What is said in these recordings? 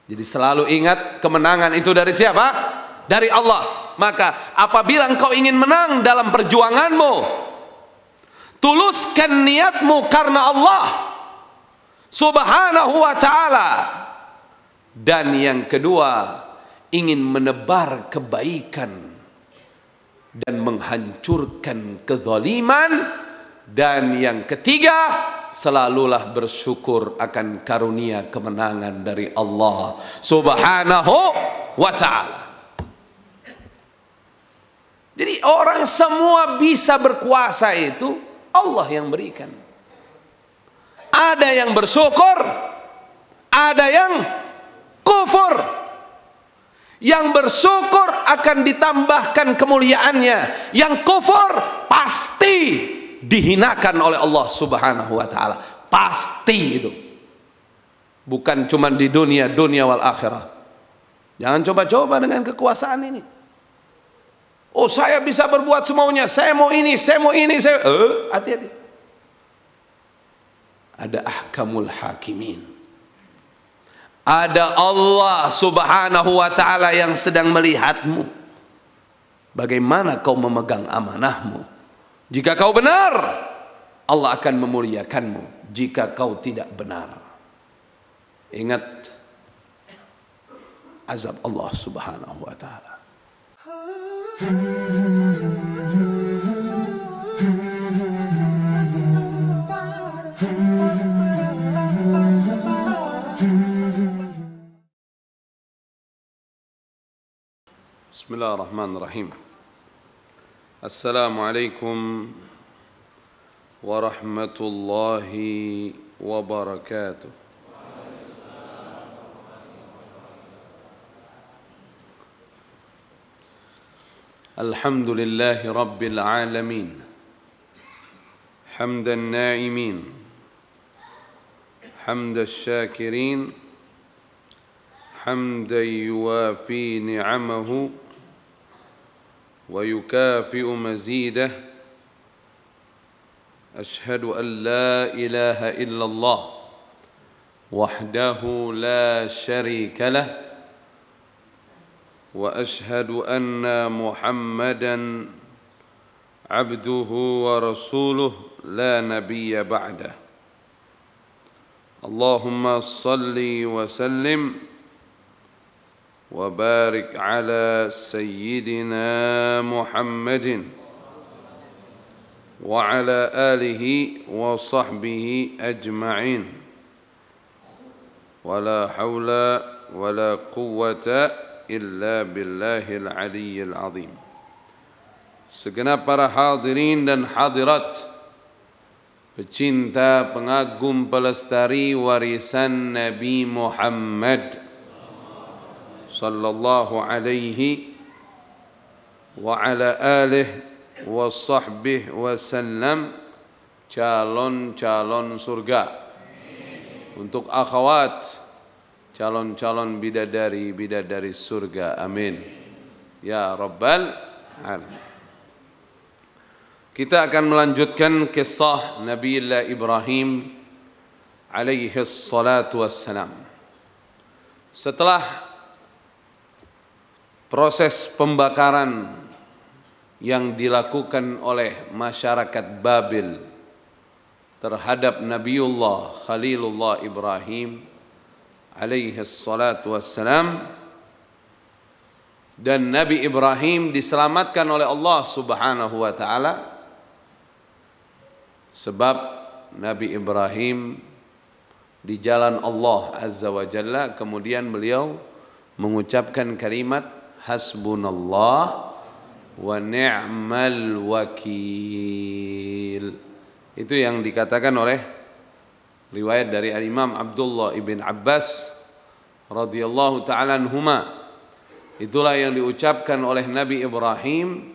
Jadi selalu ingat kemenangan itu dari siapa? Dari Allah. Maka apabila engkau ingin menang dalam perjuanganmu, tuluskan niatmu karena Allah Subhanahu wa ta'ala. Dan yang kedua, ingin menebar kebaikan dan menghancurkan kezaliman. Dan yang ketiga, selalulah bersyukur akan karunia kemenangan dari Allah Subhanahu wa ta'ala. Jadi orang semua bisa berkuasa itu Allah yang berikan. Ada yang bersyukur, ada yang kufur. Yang bersyukur akan ditambahkan kemuliaannya. Yang kufur pasti dihinakan oleh Allah Subhanahu wa ta'ala. Pasti itu. Bukan cuma di dunia wal akhirah. Jangan coba-coba dengan kekuasaan ini. Oh, saya bisa berbuat semaunya, saya mau ini, hati-hati. Ada ahkamul hakimin. Ada Allah Subhanahu wa ta'ala yang sedang melihatmu. Bagaimana kau memegang amanahmu. Jika kau benar, Allah akan memuliakanmu. Jika kau tidak benar, ingat azab Allah Subhanahu wa ta'ala. Bismillahirrahmanirrahim. Assalamualaikum warahmatullahi wabarakatuh. Alhamdulillahi rabbil alamin. Hamdan na'imin, hamdan syakirin, hamdan yuwafi ni'amahu wa yukafi'u mazidah. Ashhadu an la ilaha illallah wahdahu la syarika lah, wa ashhadu anna Muhammadan abduhu wa rasuluh la nabiyya ba'dah. Allahumma salli wa sallim wa barik ala sayyidina Muhammadin wa ala alihi wa sahbihi ajma'in. Wa la hawla wa la quwwata illa billahil aliyyil azim. Segenap para hadirin dan hadirat, pecinta, pengagum, pelestari warisan Nabi Muhammad sallallahu alaihi wa ala alihi wa sahbihi wasallam, calon-calon surga. Untuk akhwat, calon-calon bidadari surga, amin ya rabbal alamin. Kita akan melanjutkan kisah Nabiullah Ibrahim alaihi salatu wassalam. Setelah proses pembakaran yang dilakukan oleh masyarakat Babil terhadap Nabiullah Khalilullah Ibrahim alaihi salatu wassalam, dan Nabi Ibrahim diselamatkan oleh Allah Subhanahu wa ta'ala. Sebab Nabi Ibrahim di jalan Allah Azza wa Jalla, kemudian beliau mengucapkan kalimat hasbunallah wa ni'mal wakil. Itu yang dikatakan oleh riwayat dari Imam Abdullah ibn Abbas radhiyallahu ta'ala anhuma. Itulah yang diucapkan oleh Nabi Ibrahim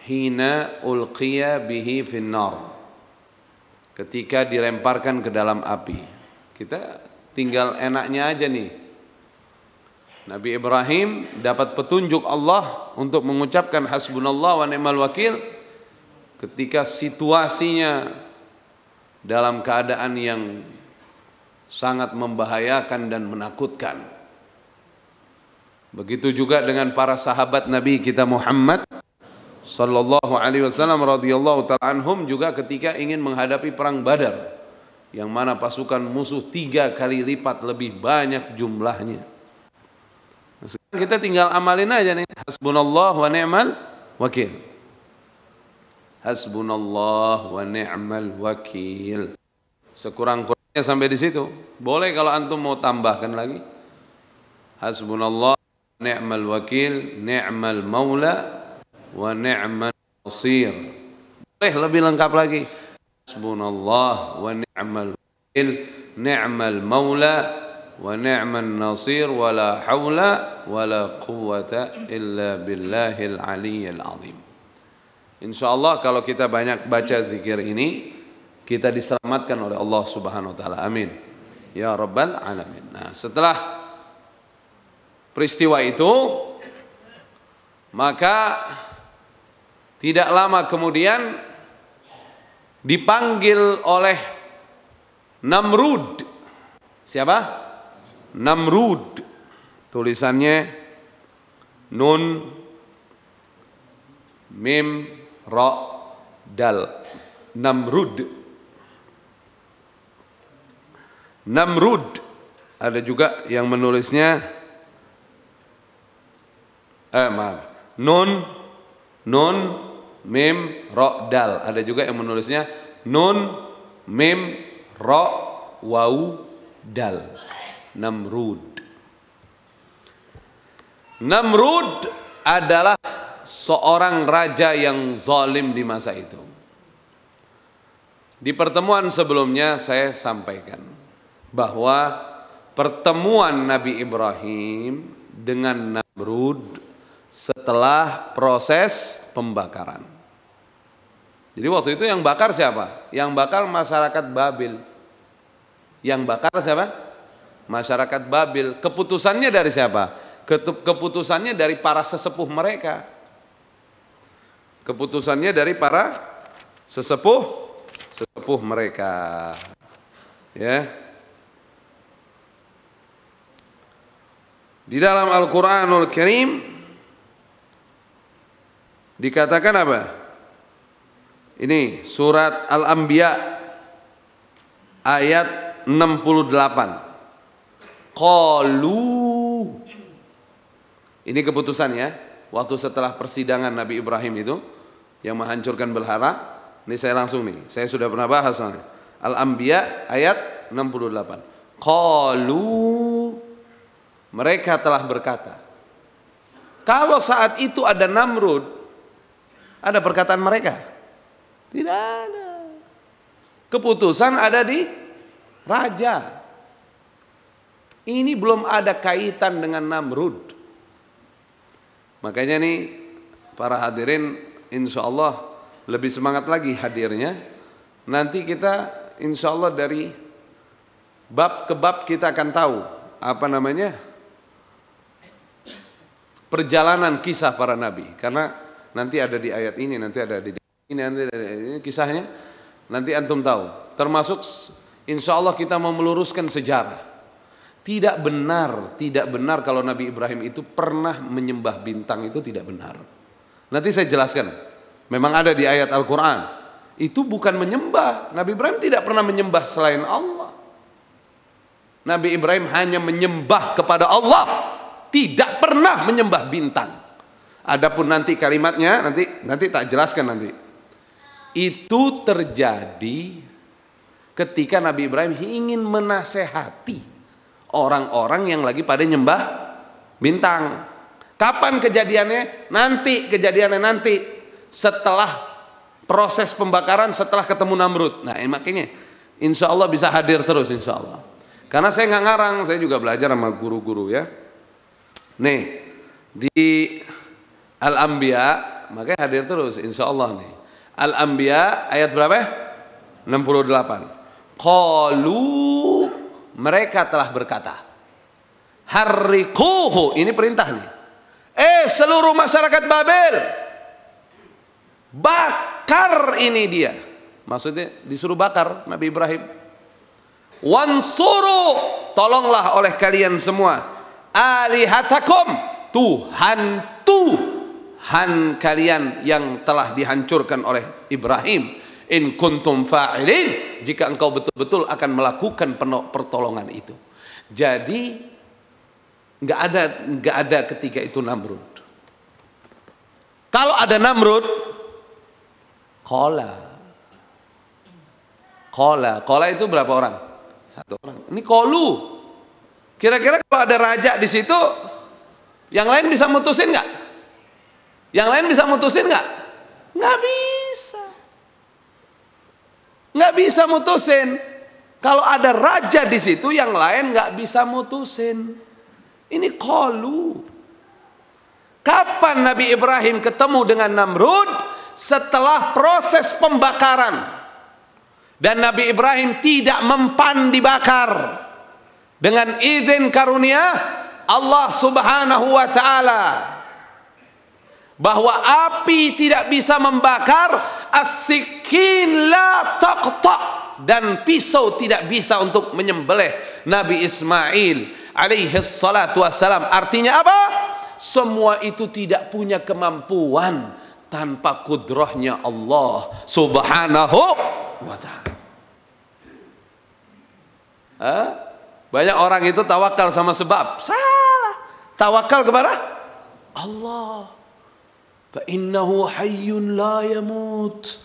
hina ulqiya bihi finnar, ketika dilemparkan ke dalam api. Kita tinggal enaknya aja nih. Nabi Ibrahim dapat petunjuk Allah untuk mengucapkan hasbunallah wa ni'mal wakil ketika situasinya dalam keadaan yang sangat membahayakan dan menakutkan. Begitu juga dengan para sahabat Nabi kita Muhammad sallallahu alaihi wasallam radhiyallahu taala anhum juga ketika ingin menghadapi perang Badar yang mana pasukan musuh 3 kali lipat lebih banyak jumlahnya. Nah, sekarang kita tinggal amalin aja nih, hasbunallah wa ni'mal wakil. Hasbunallah wa ni'mal wakil. Sekurang-kurangnya sampai di situ. Boleh kalau antum mau tambahkan lagi. Hasbunallah wa ni'mal wakil, ni'mal maula wa ni'mal nasir. Boleh lebih lengkap lagi. Hasbunallah wa ni'mal wakil, ni'mal maula wa ni'mal nasir, wa la hawla wa la quwwata illa billahil aliyyil azim. Insyaallah kalau kita banyak baca zikir ini, kita diselamatkan oleh Allah Subhanahu wa taala. Amin. Ya rabbal alamin. Nah, setelah peristiwa itu, maka tidak lama kemudian dipanggil oleh Namrud. Siapa? Namrud. Tulisannya nun mim ra dal. Namrud. Namrud. Ada juga yang menulisnya nun mim ra dal. Ada juga yang menulisnya nun mim ra wau dal. Namrud. Namrud adalah seorang raja yang zalim di masa itu. Di pertemuan sebelumnya saya sampaikan bahwa pertemuan Nabi Ibrahim dengan Namrud setelah proses pembakaran. Jadi waktu itu yang bakar siapa? Yang bakar masyarakat Babil. Yang bakar siapa? Masyarakat Babil. Keputusannya dari siapa? Keputusannya dari para sesepuh mereka. Keputusannya dari para sesepuh mereka. Ya. Di dalam Al-Qur'anul Karim dikatakan apa? Ini surat Al-Anbiya ayat 68. Qalu. Ini keputusannya waktu setelah persidangan Nabi Ibrahim itu yang menghancurkan berhala. Ini saya langsung nih, saya sudah pernah bahas soalnya. Al-Anbiya ayat 68. Qalu, mereka telah berkata. Kalau saat itu ada Namrud, ada perkataan mereka? Tidak ada. Keputusan ada di raja. Ini belum ada kaitan dengan Namrud. Makanya nih para hadirin insya Allah lebih semangat lagi hadirnya. Nanti kita insya Allah dari bab ke bab kita akan tahu apa namanya perjalanan kisah para nabi. Karena nanti ada di ayat ini, nanti ada di ini, nanti ada ini kisahnya. Nanti antum tahu. Termasuk insya Allah kita mau meluruskan sejarah. Tidak benar kalau Nabi Ibrahim itu pernah menyembah bintang, itu tidak benar. Nanti saya jelaskan. Memang ada di ayat Al-Quran. Itu bukan menyembah. Nabi Ibrahim tidak pernah menyembah selain Allah. Nabi Ibrahim hanya menyembah kepada Allah. Tidak pernah menyembah bintang. Adapun nanti kalimatnya, nanti tak jelaskan nanti. Itu terjadi ketika Nabi Ibrahim ingin menasehati orang-orang yang lagi pada nyembah bintang. Kapan kejadiannya? Kejadiannya nanti setelah proses pembakaran, setelah ketemu Namrud. Nah, makanya insya Allah bisa hadir terus insya Allah. Karena saya nggak ngarang, saya juga belajar sama guru-guru ya. Nih di Al-Anbiya, makanya hadir terus insya Allah nih. Al-Anbiya ayat berapa? 68. Qalu, mereka telah berkata, harriquhu, ini perintah nih. Seluruh masyarakat Babel, bakar ini dia. Maksudnya disuruh bakar Nabi Ibrahim. Wansuru, tolonglah oleh kalian semua, alihatakum, Tuhan kalian yang telah dihancurkan oleh Ibrahim. In kuntum fa'ilin, jika engkau betul-betul akan melakukan pertolongan itu. Jadi nggak ada ketika itu Namrud. Kalau ada Namrud, Kola itu berapa orang? 1 orang. Ini kolu. Kira-kira kalau ada raja di situ, yang lain bisa mutusin nggak? Yang lain bisa mutusin nggak? Nggak bisa. Nggak bisa mutusin. Kalau ada raja di situ, yang lain nggak bisa mutusin. Ini kolu. Kapan Nabi Ibrahim ketemu dengan Namrud? Setelah proses pembakaran. Dan Nabi Ibrahim tidak mempan dibakar. Dengan izin karunia Allah subhanahu wa ta'ala. Bahwa api tidak bisa membakar, as-sikin la taqta', dan pisau tidak bisa untuk menyembelih Nabi Ismail alaihi salatu wassalam. Artinya apa? Semua itu tidak punya kemampuan tanpa kudrahnya Allah subhanahu wa ta'ala. Banyak orang itu tawakal sama sebab. Salah. Tawakal kepada Allah. Fa innahu hayyun la yamut.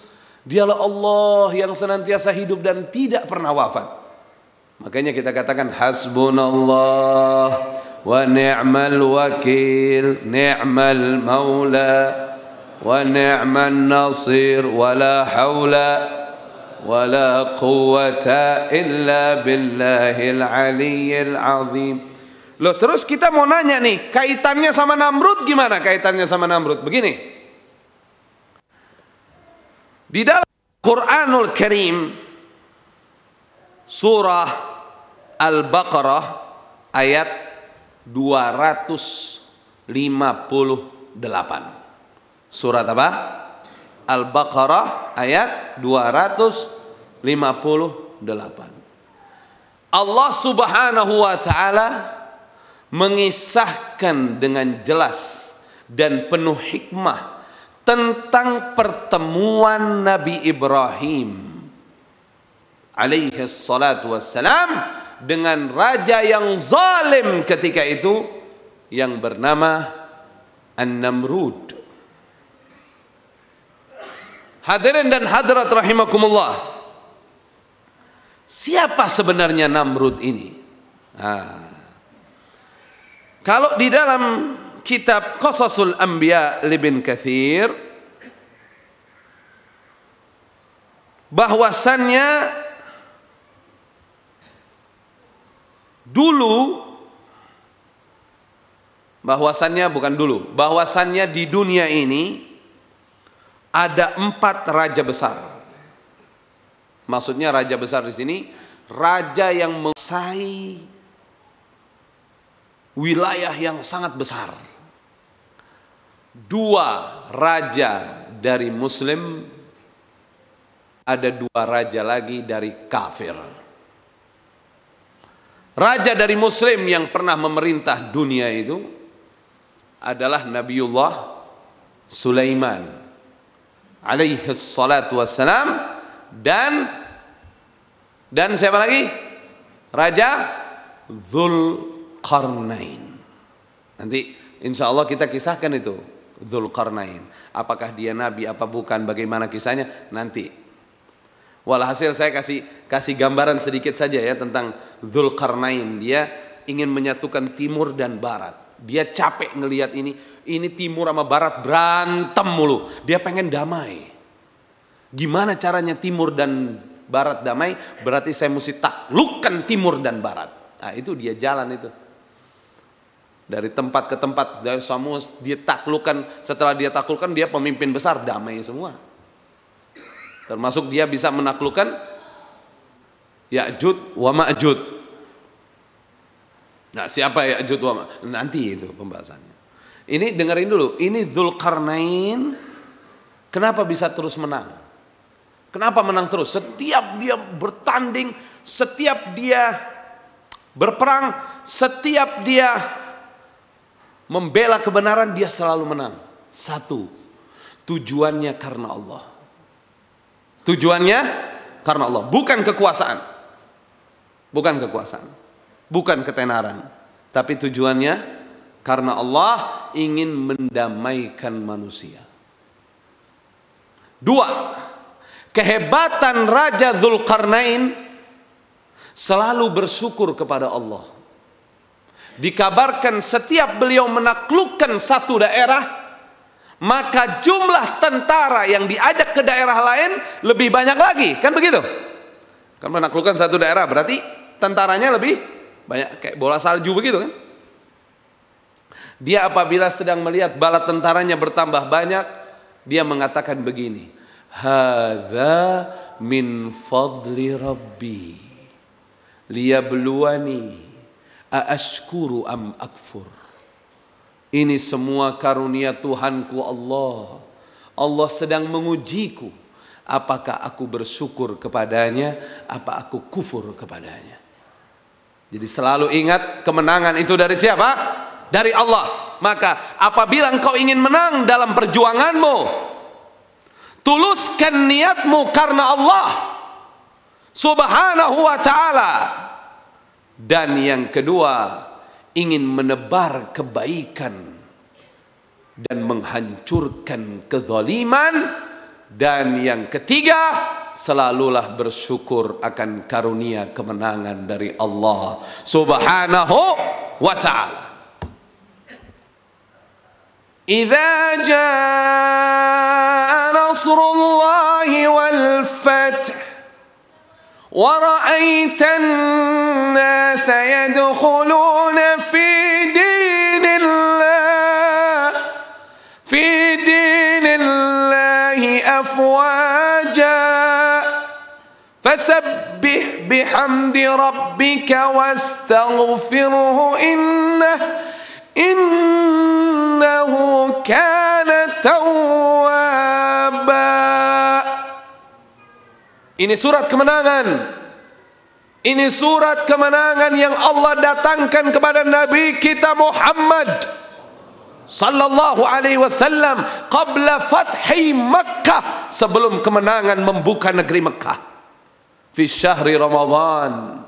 Dialah Allah yang senantiasa hidup dan tidak pernah wafat. Makanya kita katakan hasbunallah wa ni'mal wakil, ni'mal maula wa ni'man nasir, wa la hawla wa la quwwata illa billahil aliyyil azim. Loh, terus kita mau nanya nih, kaitannya sama Namrud gimana? Kaitannya sama Namrud begini. Di dalam Quranul Karim surah Al-Baqarah ayat 258. Surat apa? Al-Baqarah ayat 258. Allah subhanahu wa ta'ala mengisahkan dengan jelas dan penuh hikmah tentang pertemuan Nabi Ibrahim alaihi salatu wassalam dengan raja yang zalim ketika itu yang bernama An-Namrud. Hadirin dan hadirat rahimakumullah, siapa sebenarnya Namrud ini? Kalau di dalam kitab Qasasul Anbiya Ibn Katsir, bahwasannya bahwasannya di dunia ini ada 4 raja besar. Maksudnya raja besar di sini raja yang menguasai wilayah yang sangat besar. 2 raja dari Muslim, ada 2 raja lagi dari kafir. Raja dari Muslim yang pernah memerintah dunia itu adalah Nabiullah Sulaiman alaihi salatu wassalam, dan siapa lagi? Raja Dzulqarnain. Nanti insya Allah kita kisahkan itu Dzulqarnain. Apakah dia nabi apa bukan, bagaimana kisahnya nanti. Walhasil saya kasih gambaran sedikit saja ya tentang Dzulqarnain. Dia ingin menyatukan timur dan barat. Dia capek ngelihat ini timur sama barat berantem mulu. Dia pengen damai. Gimana caranya timur dan barat damai? Berarti saya mesti taklukkan timur dan barat. Nah, itu dia jalan itu. Dari tempat ke tempat, dari semua dia taklukkan. Setelah dia taklukkan, dia pemimpin besar, damai semua. Termasuk dia bisa menaklukkan Ya'jud wa Ma'jud. Nah, siapa Ya'jud wa Ma'jud? Nanti itu pembahasannya. Ini dengerin dulu. Ini Dzulqarnain kenapa bisa terus menang? Kenapa menang terus? Setiap dia bertanding, setiap dia berperang, setiap dia membela kebenaran, dia selalu menang. Satu, tujuannya karena Allah. Tujuannya karena Allah, bukan kekuasaan. Bukan kekuasaan, bukan ketenaran, tapi tujuannya karena Allah ingin mendamaikan manusia. Dua, kehebatan Raja Dzulqarnain selalu bersyukur kepada Allah. Dikabarkan setiap beliau menaklukkan satu daerah, maka jumlah tentara yang diajak ke daerah lain lebih banyak lagi. Kan begitu? Kan menaklukkan satu daerah berarti tentaranya lebih banyak, kayak bola salju begitu kan? Dia apabila sedang melihat bala tentaranya bertambah banyak, dia mengatakan begini, hadza min fadli rabbi liyabluwani aashkuru am akfur. Ini semua karunia Tuhanku Allah. Allah sedang mengujiku, apakah aku bersyukur kepadanya, apa aku kufur kepadanya. Jadi selalu ingat, kemenangan itu dari siapa? Dari Allah. Maka apabila engkau ingin menang dalam perjuanganmu, tuluskan niatmu karena Allah Subhanahu wa ta'ala. Dan yang kedua, ingin menebar kebaikan dan menghancurkan kezaliman. Dan yang ketiga, selalulah bersyukur akan karunia kemenangan dari Allah Subhanahu wa ta'ala. Idza jaa nasrullahi wal fath wa ra'aitan nasa yadkhuluna fi dinillahi afwaja fasabbih bihamdi rabbika wastaghfirhu innahu kana tawwaba. Ini surat kemenangan. Ini surat kemenangan yang Allah datangkan kepada Nabi kita Muhammad sallallahu alaihi wasallam qabla fathi Makkah, sebelum kemenangan membuka negeri Makkah. Fi syahri Ramadan,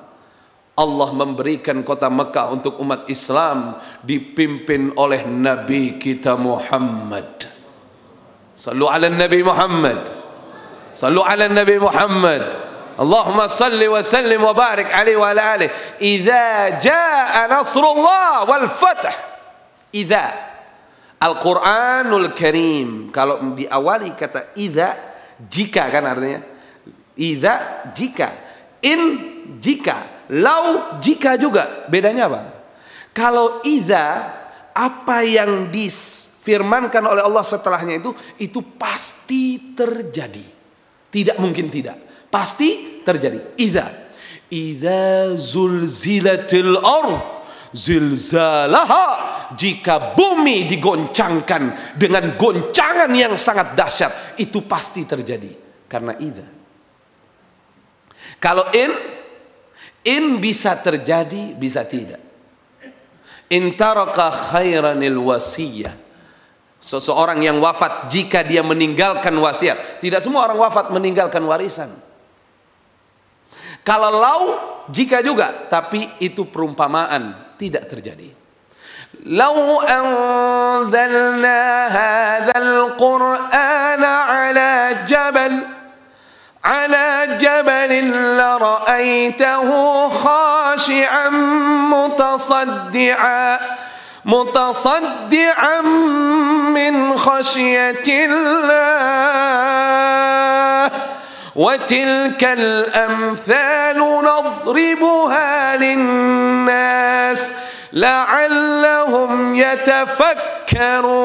Allah memberikan kota Makkah untuk umat Islam dipimpin oleh Nabi kita Muhammad. Sallu ala Nabi Muhammad. Sallu ala Nabi Muhammad. Allahumma salli wa sallim wa barik alaihi wa ala alihi. Idza jaa nasrullah wal fath. Idza, Al-Quranul Karim kalau diawali kata idza, jika kan artinya. Idza, jika. In, jika. Lau, jika juga. Bedanya apa? Kalau idza, apa yang difirmankan oleh Allah setelahnya itu pasti terjadi. Tidak mungkin tidak. Pasti terjadi. Idza zulzilatil ardh zilzalaha, jika bumi digoncangkan dengan goncangan yang sangat dahsyat, itu pasti terjadi karena idza. Kalau in bisa terjadi, bisa tidak. In taraka khairanil wasiyah, seseorang yang wafat jika dia meninggalkan wasiat. Tidak semua orang wafat meninggalkan warisan. Kalau lau, jika juga, tapi itu perumpamaan, tidak terjadi. Lau anzalna hadzal qur'ana ala jabalin la ra'aitahu khashi'an mutasaddi'an min khasyatillah. وَتِلْكَ الْأَمْثَالُ نَضْرِبُهَا لِلنَّاسِ لَعَلَّهُمْ يَتَفَكَّرُونَ.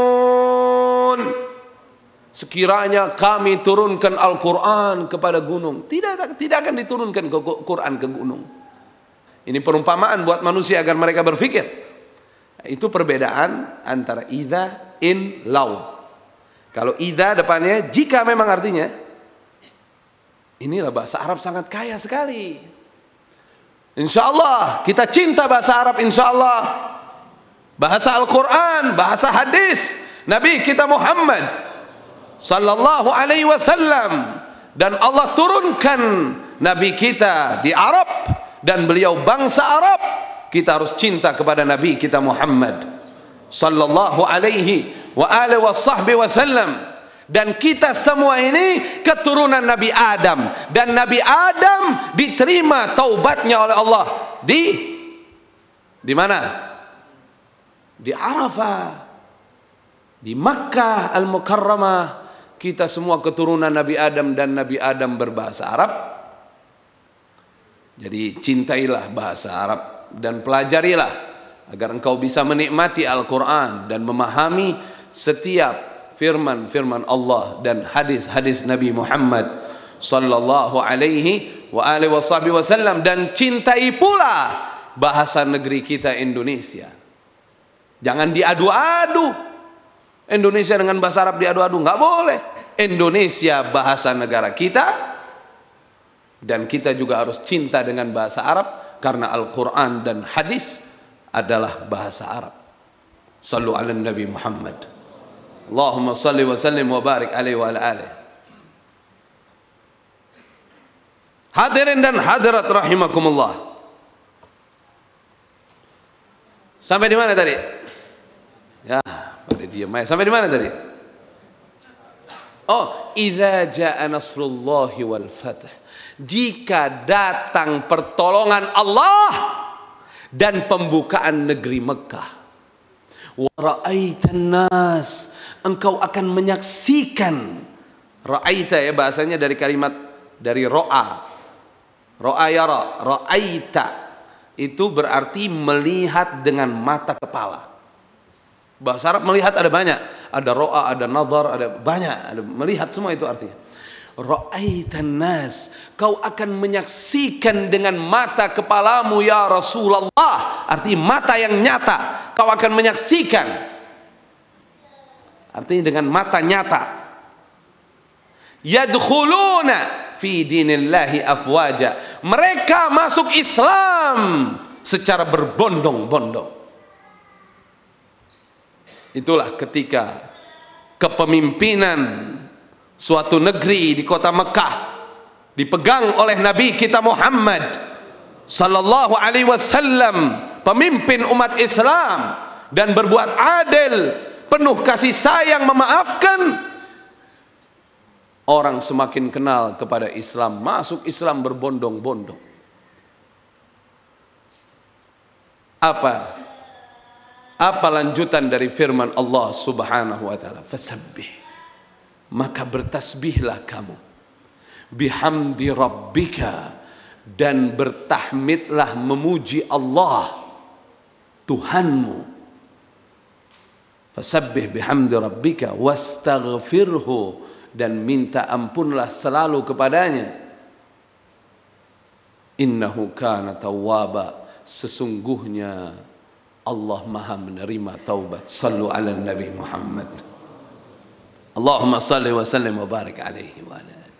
Sekiranya kami turunkan Al-Quran kepada gunung, tidak akan diturunkan Quran ke gunung. Ini perumpamaan buat manusia agar mereka berpikir. Itu perbedaan antara idza, in, lau. Kalau idza depannya jika, memang artinya. Inilah bahasa Arab sangat kaya sekali. Insya Allah kita cinta bahasa Arab, insya Allah. bahasa Al-Quran, bahasa hadis Nabi kita Muhammad sallallahu alaihi wasallam. Dan Allah turunkan Nabi kita di Arab dan beliau bangsa Arab. Kita harus cinta kepada Nabi kita Muhammad sallallahu alaihi wa alihi wasallam. Dan kita semua ini keturunan Nabi Adam, dan Nabi Adam diterima taubatnya oleh Allah di mana? Di Arafah, di Makkah Al-Mukarramah. Kita semua keturunan Nabi Adam, dan Nabi Adam berbahasa Arab. Jadi cintailah bahasa Arab dan pelajarilah agar engkau bisa menikmati Al-Quran dan memahami setiap firman-firman Allah dan hadis-hadis Nabi Muhammad sallallahu alaihi wa alihi wasallam. Dan cintai pula bahasa negeri kita Indonesia. Jangan diadu-adu. Indonesia dengan bahasa Arab diadu-adu, nggak boleh. Indonesia bahasa negara kita, dan kita juga harus cinta dengan bahasa Arab karena Al-Quran dan hadis adalah bahasa Arab. Sallu ala Nabi Muhammad. Allahumma salli wa sallim wa barik alaihi wa ala alihi. Hadirin dan hadirat rahimakumullah. Sampai di mana tadi? Ya, pada diam aja. Sampai di mana tadi? Oh, idza jaa nasrullahi wal fath. Jika datang pertolongan Allah dan pembukaan negeri Mekah. Wa ra'aitan nas, engkau akan menyaksikan. Ra'aita ya bahasanya dari kalimat dari ro'a. Ro'a yara, ra'aita itu berarti melihat dengan mata kepala. Bahasa Arab melihat ada banyak, ada ro'a, ada nazar, ada banyak, ada melihat, semua itu artinya. Ra'aitan nas, kau akan menyaksikan dengan mata kepalamu ya Rasulullah, arti mata yang nyata, kau akan menyaksikan. Artinya dengan mata nyata. Yadkhuluna fi dinillahi afwaja, mereka masuk Islam secara berbondong-bondong. Itulah ketika kepemimpinan suatu negeri di kota Mekah dipegang oleh Nabi kita Muhammad sallallahu alaihi wasallam, pemimpin umat Islam, dan berbuat adil, penuh kasih sayang, memaafkan. Orang semakin kenal kepada Islam, masuk Islam berbondong-bondong. Apa lanjutan dari firman Allah Subhanahu wa taala? Fasabbih, maka bertasbihlah kamu, bihamdi rabbika, dan bertahmidlah, memuji Allah Tuhanmu. Fasabbih bihamdi rabbika wastaghfirhu, dan minta ampunlah selalu kepadanya. Innahu kana tawwaba, sesungguhnya Allah maha menerima taubat. Sallu ala Nabi Muhammad. Allahumma salli wa sallim wa barik alaihi wa ala alihi.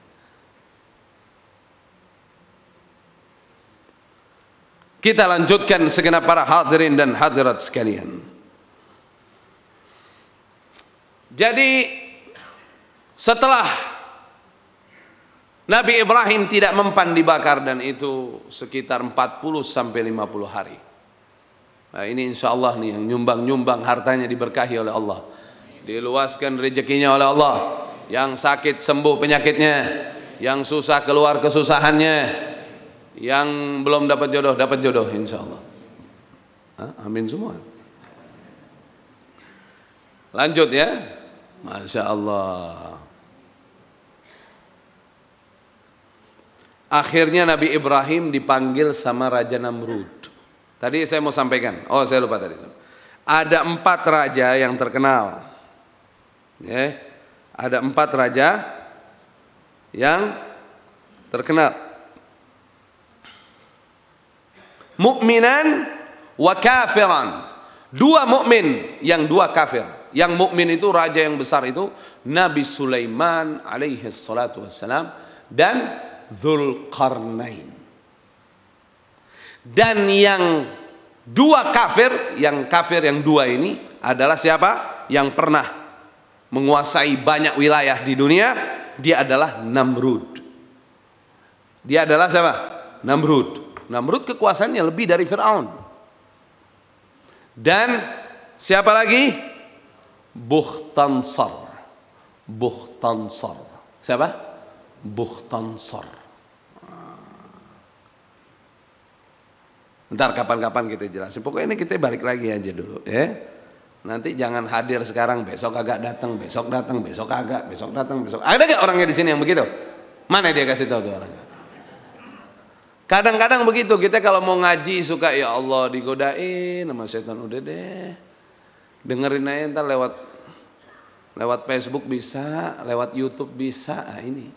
Kita lanjutkan segenap para hadirin dan hadirat sekalian. Jadi setelah Nabi Ibrahim tidak mempan dibakar, dan itu sekitar 40 sampai 50 hari. Nah, ini insya Allah nih yang nyumbang-nyumbang hartanya diberkahi oleh Allah, diluaskan rezekinya oleh Allah, yang sakit sembuh penyakitnya, yang susah keluar kesusahannya, yang belum dapat jodoh insya Allah. Amin semua. Lanjut ya, Masya Allah. Akhirnya Nabi Ibrahim dipanggil sama Raja Namrud. Tadi saya mau sampaikan, saya lupa tadi. Ada 4 raja yang terkenal. Ya, ada 4 raja yang terkenal. Mukminan wa kafiran. 2 mukmin, yang 2 kafir. Yang mukmin itu raja yang besar itu Nabi Sulaiman alaihi salatu wassalam dan Dzulqarnain. Dan yang Dua kafir, yang kafir yang dua ini adalah siapa? Yang pernah menguasai banyak wilayah di dunia. Dia adalah Namrud. Dia adalah siapa? Namrud. Namrud kekuasaannya lebih dari Fir'aun. Dan siapa lagi? Bukhtansar. Bukhtansar. Siapa? Bukhtansar. Ntar kapan-kapan kita jelasin. Pokoknya ini kita balik lagi aja dulu ya. Nanti jangan hadir sekarang, besok agak datang, besok datang, besok agak, besok datang, besok. Ada gak orangnya di sini yang begitu? Mana dia kasih tahu tuh orangnya? Kadang-kadang begitu, kita kalau mau ngaji suka ya Allah digodain sama setan, udah deh. Dengerin aja ntar lewat Facebook bisa, lewat YouTube bisa. Nah, ini.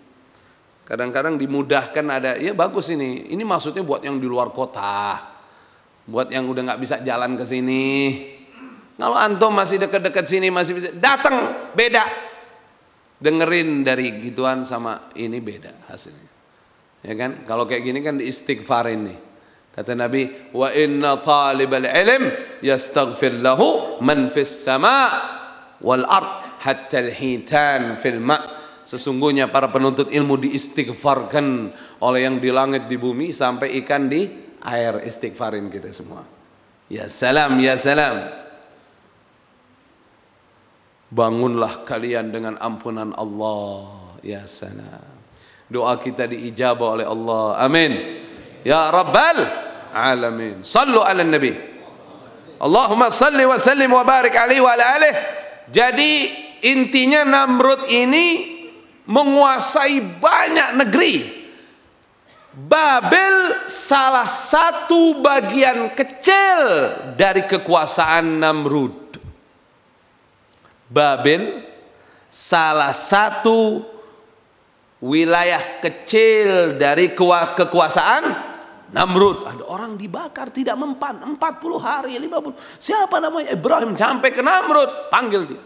Kadang-kadang dimudahkan ada, ya bagus ini. Ini maksudnya buat yang di luar kota. Buat yang udah nggak bisa jalan ke sini. Kalau antum masih dekat-dekat sini masih bisa datang, beda. Dengerin dari gituan sama ini beda hasilnya. Ya kan? Kalau kayak gini kan diistighfarin nih. Kata Nabi, wa inna talibal ilm yastaghfir lahu man fis sama' wal ard hatta al-hitan fil ma'. Sesungguhnya para penuntut ilmu diistighfarkan oleh yang di langit di bumi sampai ikan di air. Istighfarin kita semua. Ya salam, ya salam. Bangunlah kalian dengan ampunan Allah. Ya salam. Doa kita diijabah oleh Allah. Amin. Ya Rabbal Alamin. Sallu ala Nabi. Allahumma salli wa sallim wa barik alaihi wa ala alihi. Jadi intinya Namrud ini menguasai banyak negeri. Babel salah satu bagian kecil dari kekuasaan Namrud. Babel salah satu wilayah kecil dari kekuasaan Namrud. Ada orang dibakar tidak mempan 40 hari 50. Siapa namanya? Ibrahim. Sampai ke Namrud, panggil dia.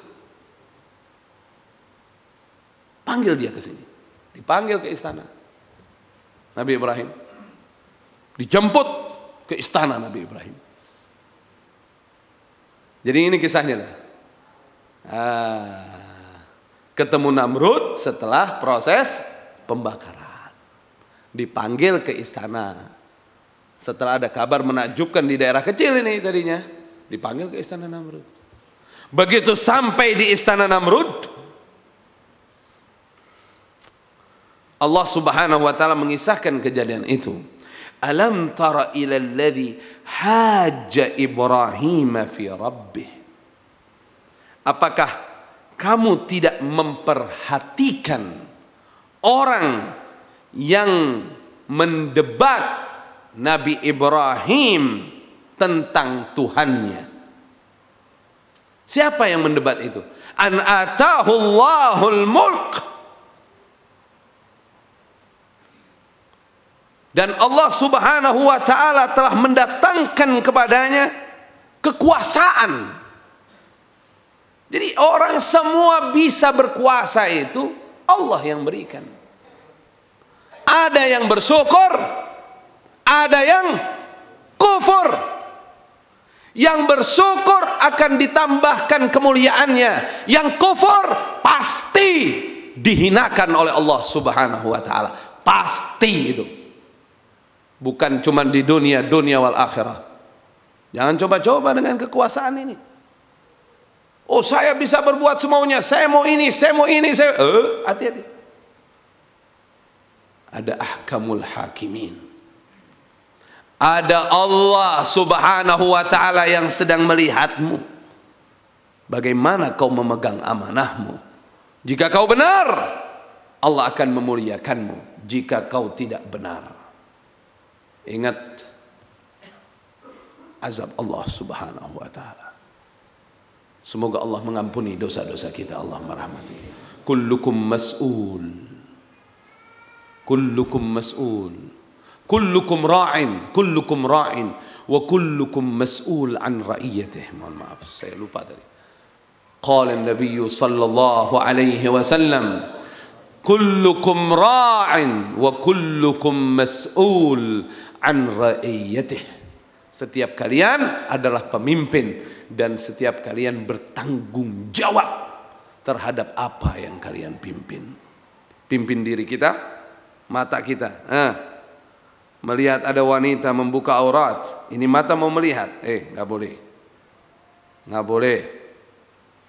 Panggil dia ke sini. Dipanggil ke istana Nabi Ibrahim. Dijemput ke istana Nabi Ibrahim. Jadi ini kisahnya lah. Ketemu Namrud setelah proses pembakaran. Dipanggil ke istana. Setelah ada kabar menakjubkan di daerah kecil ini tadinya. Dipanggil ke istana Namrud. Begitu sampai di istana Namrud, Allah Subhanahu wa taala mengisahkan kejadian itu. Alam tara ila alladhi hajja Ibrahim fi rabbih. Apakah kamu tidak memperhatikan orang yang mendebat Nabi Ibrahim tentang Tuhannya? Siapa yang mendebat itu? An atahu Allahul mulk. Dan Allah Subhanahu wa taala telah mendatangkan kepadanya kekuasaan. Jadi orang semua bisa berkuasa itu Allah yang berikan. Ada yang bersyukur, ada yang kufur. Yang bersyukur akan ditambahkan kemuliaannya. Yang kufur pasti dihinakan oleh Allah Subhanahu wa taala. Pasti itu. Bukan cuma di dunia wal akhirah. Jangan coba-coba dengan kekuasaan ini. Oh, saya bisa berbuat semaunya. Saya mau ini, saya mau ini, saya hati-hati. Ada ahkamul hakimin. Ada Allah Subhanahu wa taala yang sedang melihatmu. Bagaimana kau memegang amanahmu. Jika kau benar, Allah akan memuliakanmu. Jika kau tidak benar, ingat azab Allah Subhanahu wa taala. Semoga Allah mengampuni dosa-dosa kita, Allah merahmati. Kullukum mas'ul. Kullukum mas'ul. Kullukum ra'in, kullukum ra'in wa kullukum mas'ul an ra'iyatih. Mohon maaf, saya lupa tadi. Qala an-nabiy sallallahu alaihi wasallam, kullukum ra'in wa kullukum mas'ul an ra'iyatih. Setiap kalian adalah pemimpin dan setiap kalian bertanggung jawab terhadap apa yang kalian pimpin. Pimpin diri kita, mata kita. Melihat ada wanita membuka aurat, ini mata mau melihat, nggak boleh, nggak boleh.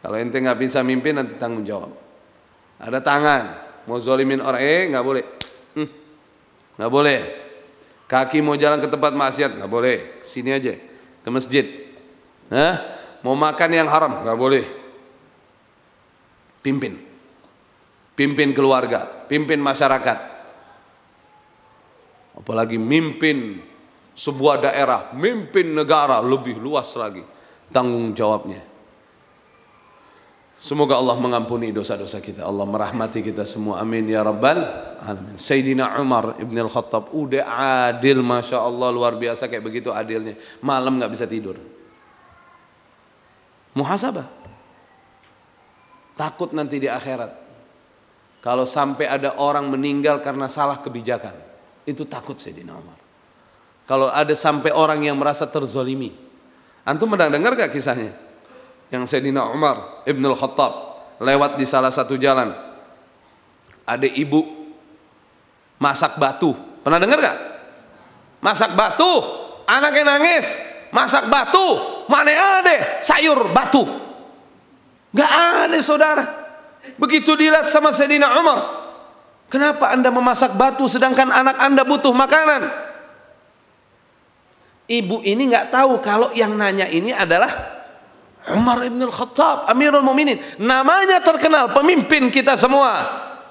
Kalau ente nggak bisa mimpin nanti tanggung jawab. Ada tangan mau zolimin orang, nggak boleh, nggak boleh. Kaki mau jalan ke tempat maksiat, nggak boleh. Sini aja, ke masjid. Mau makan yang haram, nggak boleh. Pimpin, pimpin keluarga, pimpin masyarakat. Apalagi mimpin sebuah daerah, mimpin negara, lebih luas lagi tanggung jawabnya. Semoga Allah mengampuni dosa-dosa kita, Allah merahmati kita semua, amin ya rabbal alamin. Sayyidina Umar ibn al-Khattab udah adil, masya Allah, luar biasa, kayak begitu adilnya, malam nggak bisa tidur, muhasabah, takut nanti di akhirat kalau sampai ada orang meninggal karena salah kebijakan, itu takut Sayyidina Umar. Kalau ada sampai orang yang merasa terzolimi, antum pernah dengar gak kisahnya? Yang Sayyidina Umar ibn al-Khattab lewat di salah satu jalan, ada ibu masak batu. Pernah dengar gak? Masak batu, anaknya nangis, masak batu, mana ada sayur batu? Gak ada saudara. Begitu dilihat sama Sayyidina Umar, kenapa anda memasak batu sedangkan anak anda butuh makanan? Ibu ini gak tahu kalau yang nanya ini adalah Umar ibn al-Khattab, Amirul Mukminin. Namanya terkenal, pemimpin kita semua.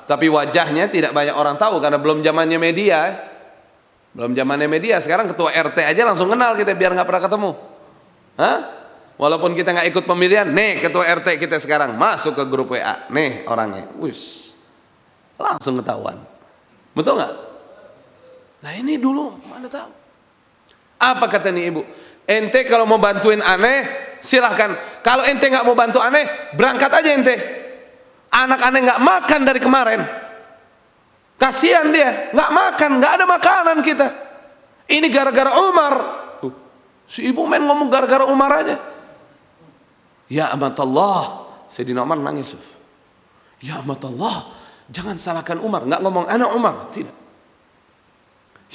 Tapi wajahnya tidak banyak orang tahu karena belum zamannya media. Belum zamannya media. Sekarang ketua RT aja langsung kenal kita biar nggak pernah ketemu. Walaupun kita nggak ikut pemilihan, nih ketua RT kita sekarang masuk ke grup WA. Nih orangnya, langsung ketahuan. Betul nggak? Nah ini dulu mana tahu. Apa kata nih ibu? Ente kalau mau bantuin aneh silahkan. Kalau ente nggak mau bantu aneh, berangkat aja ente. Anak aneh nggak makan dari kemarin, kasihan dia, nggak makan, nggak ada makanan kita. Ini gara-gara Umar. Si ibu main ngomong gara-gara Umar aja. Ya amatallah, Sayyidina Umar nangis. Ya amatallah, jangan salahkan Umar. Nggak ngomong anak Umar, tidak.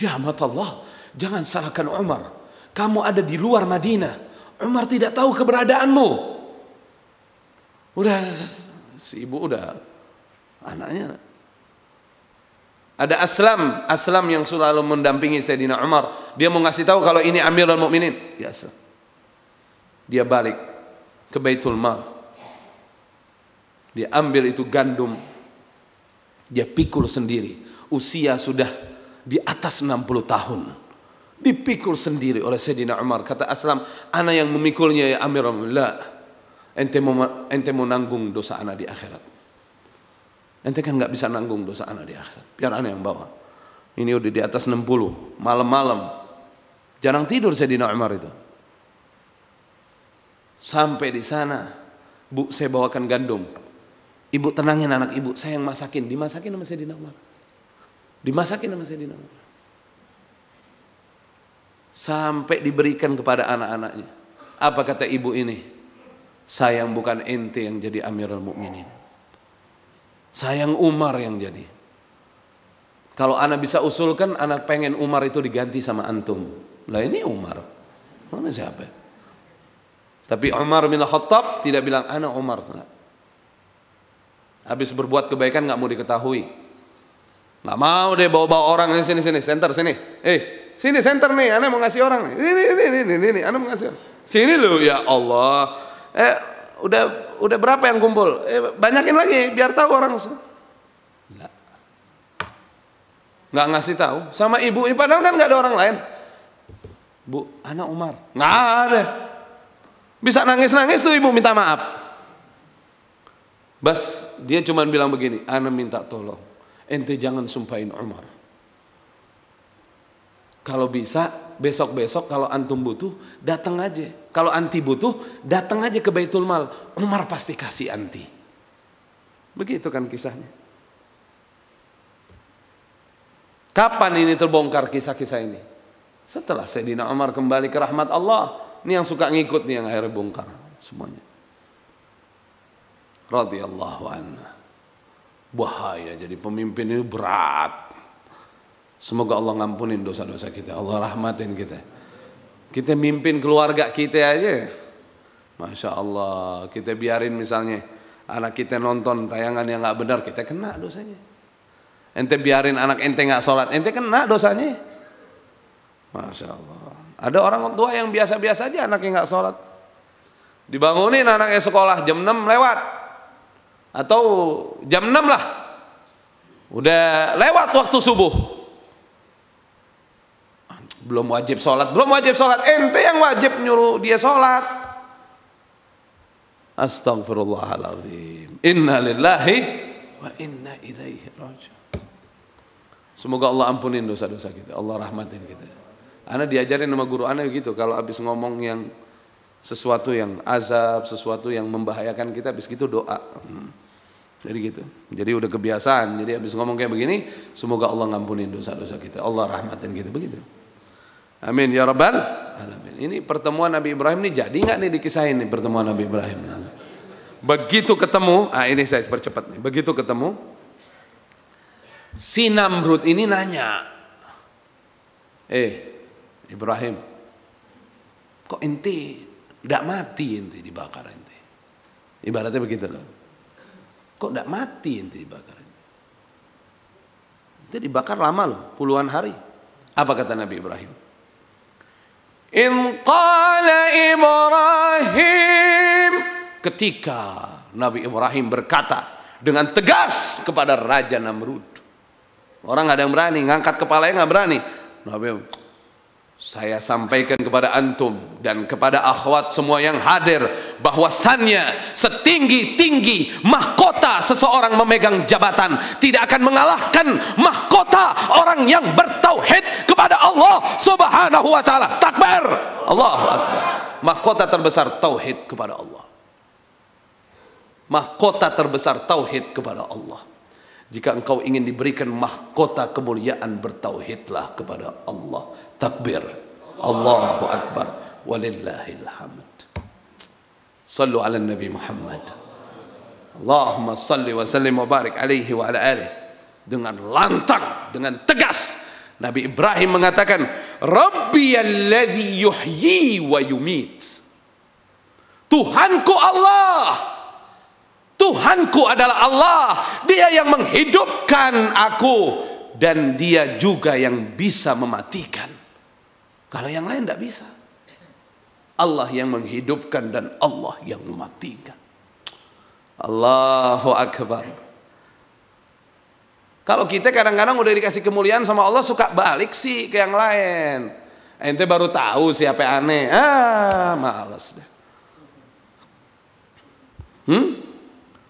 Ya amatallah, jangan salahkan Umar. Kamu ada di luar Madinah, Umar tidak tahu keberadaanmu. Udah, si ibu udah, anaknya. Ada Aslam yang selalu mendampingi Sayyidina Umar. Dia mau ngasih tahu kalau ini Amirul Mukminin. Ya Aslam. Dia balik ke Baitul Mal. Dia ambil itu gandum. Dia pikul sendiri. Usia sudah di atas 60 tahun. Dipikul sendiri oleh Sayyidina Umar. Kata Aslam, ana yang memikulnya ya Amirul Mukminin. Ente mau nanggung dosa ana di akhirat. Ente kan nggak bisa nanggung dosa ana di akhirat. Biar ana yang bawa. Ini udah di atas 60, malam-malam jarang tidur Sayyidina Umar itu. Sampai di sana, Bu, saya bawakan gandum. Ibu tenangin anak ibu, saya yang masakin. Dimasakin sama Sayyidina Umar. Dimasakin sama Sayyidina Umar. Sampai diberikan kepada anak-anaknya. Apa kata ibu ini? Sayang bukan ente yang jadi Amirul Mukminin. Sayang Umar yang jadi. Kalau anak bisa usulkan, anak pengen Umar itu diganti sama antum. Lah ini Umar. Mana siapa? Tapi Umar bin Khattab tidak bilang anak Umar. Habis berbuat kebaikan nggak mau diketahui. Nggak mau deh bawa-bawa orang ini sini center sini. Sini center nih, anak mau ngasih orang nih. Ini, anak mau ngasih. Sini loh, ya Allah. Udah berapa yang kumpul? Banyakin lagi biar tahu orang. Nggak ngasih tahu sama ibu. Padahal kan nggak ada orang lain. Bu, anak Umar. Nggak ada. Bisa nangis-nangis tuh ibu minta maaf. Bas dia cuma bilang begini, ana minta tolong, ente jangan sumpahin Umar. Kalau bisa besok-besok kalau antum butuh datang aja. Kalau anti butuh datang aja ke Baitul Mal. Umar pasti kasih anti. Begitu kan kisahnya. Kapan ini terbongkar kisah-kisah ini? Setelah Sayyidina Umar kembali ke rahmat Allah, ini yang suka ngikut nih yang akhirnya bongkar semuanya. Radhiyallahu anhu. Bahaya jadi pemimpin itu berat. Semoga Allah ngampunin dosa-dosa kita, Allah rahmatin kita. Kita mimpin keluarga kita aja, Masya Allah, kita biarin misalnya anak kita nonton tayangan yang nggak benar, kita kena dosanya. Ente biarin anak ente nggak sholat, ente kena dosanya. Masya Allah. Ada orang tua yang biasa-biasa aja anaknya nggak sholat, dibangunin anaknya sekolah jam 6 lewat atau jam 6 lah, udah lewat waktu subuh, belum wajib sholat, ente yang wajib nyuruh dia sholat. Astagfirullahaladzim. Inna lillahi wa inna ilaihi raji'un. Semoga Allah ampunin dosa-dosa kita, Allah rahmatin kita. Ana diajarin sama guru ana gitu, kalau habis ngomong yang sesuatu yang azab, sesuatu yang membahayakan kita, habis gitu doa. Jadi gitu. Jadi udah kebiasaan. Jadi habis ngomong kayak begini, semoga Allah ngampunin dosa-dosa kita, Allah rahmatin kita, begitu. Amin ya rabbal alamin. Ini pertemuan Nabi Ibrahim ini jadi nggak nih dikisahin nih pertemuan Nabi Ibrahim? Begitu ketemu, ini saya percepat nih. Begitu ketemu, si Namrud ini nanya, Ibrahim, kok ente tidak mati ente dibakar ente? Ibaratnya begitu loh. Kok tidak mati ente dibakar ente? Ente dibakar lama loh, puluhan hari. Apa kata Nabi Ibrahim? In qala Ibrahim, ketika Nabi Ibrahim berkata dengan tegas kepada Raja Namrud. Orang nggak ada yang berani, ngangkat kepalanya nggak berani. Nabi, saya sampaikan kepada antum dan kepada akhwat semua yang hadir bahwasannya setinggi-tinggi mahkota seseorang memegang jabatan tidak akan mengalahkan mahkota orang yang bertauhid kepada Allah Subhanahu wa taala. Takbir. Allahu akbar. Mahkota terbesar tauhid kepada Allah. Mahkota terbesar tauhid kepada Allah. Jika engkau ingin diberikan mahkota kemuliaan, bertauhidlah kepada Allah. Takbir. Allahu akbar. Walillahil hamd. Sallu ala Nabi Muhammad. Allahumma salli wa sallim wa barik alaihi wa ala alihi. Dengan lantang, dengan tegas, Nabi Ibrahim mengatakan, Rabbiyalladzi yuhyi wa yumit. Tuhanku Allah. Tuhanku adalah Allah, Dia yang menghidupkan aku dan Dia juga yang bisa mematikan. Kalau yang lain tidak bisa. Allah yang menghidupkan dan Allah yang mematikan. Allahu akbar. Kalau kita kadang-kadang udah dikasih kemuliaan sama Allah, suka balik sih ke yang lain. Ente baru tahu siapa aneh. Malas deh.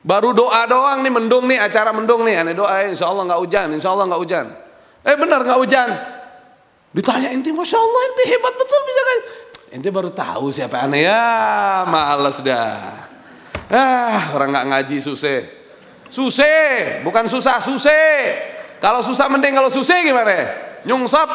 Baru doa doang nih, mendung nih, acara mendung nih, aneh doain, insya Allah nggak hujan, insya Allah nggak hujan. Benar nggak hujan? Ditanya ente, masya Allah ente hebat betul bisa kan? Ente baru tahu siapa aneh, ya males dah. Orang nggak ngaji susah, bukan susah, susah. Kalau susah mending, kalau susah gimana? Nyungsap.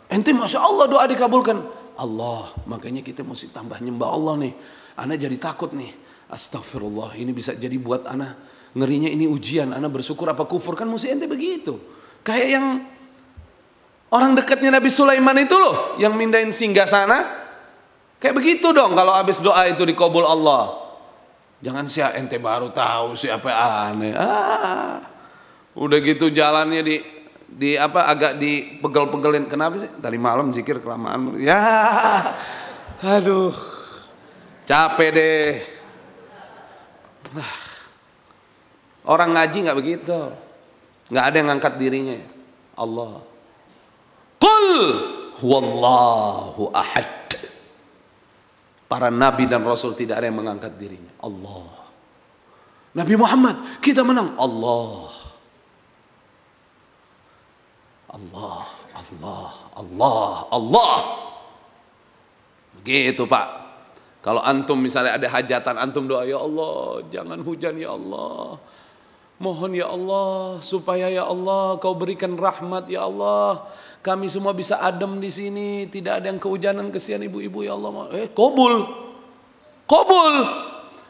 Ente masya Allah doa dikabulkan. Allah, makanya kita mesti tambah nyembah Allah nih. Ana jadi takut nih. Astagfirullah, ini bisa jadi buat ana ngerinya ini ujian. Ana bersyukur apa kufur, kan mesti ente begitu. Kayak yang orang dekatnya Nabi Sulaiman itu loh, yang mindahin singgasana. Kayak begitu dong kalau habis doa itu dikabul Allah. Jangan siapa ente baru tahu siapa aneh. Udah gitu jalannya agak dipegel-pegelin. Kenapa sih? Tadi malam zikir kelamaan. Ya, aduh, capek deh. Orang ngaji nggak begitu, nggak ada yang ngangkat dirinya. Allah. Qul huwallahu ahad. Para nabi dan rasul tidak ada yang mengangkat dirinya. Allah. Nabi Muhammad, kita menang. Allah. Allah, Allah, Allah, Allah. Begitu Pak. Kalau antum misalnya ada hajatan, antum doa, ya Allah jangan hujan ya Allah. Mohon ya Allah supaya ya Allah kau berikan rahmat ya Allah. Kami semua bisa adem di sini, tidak ada yang kehujanan, kesian ibu-ibu ya Allah. Kabul. Kabul.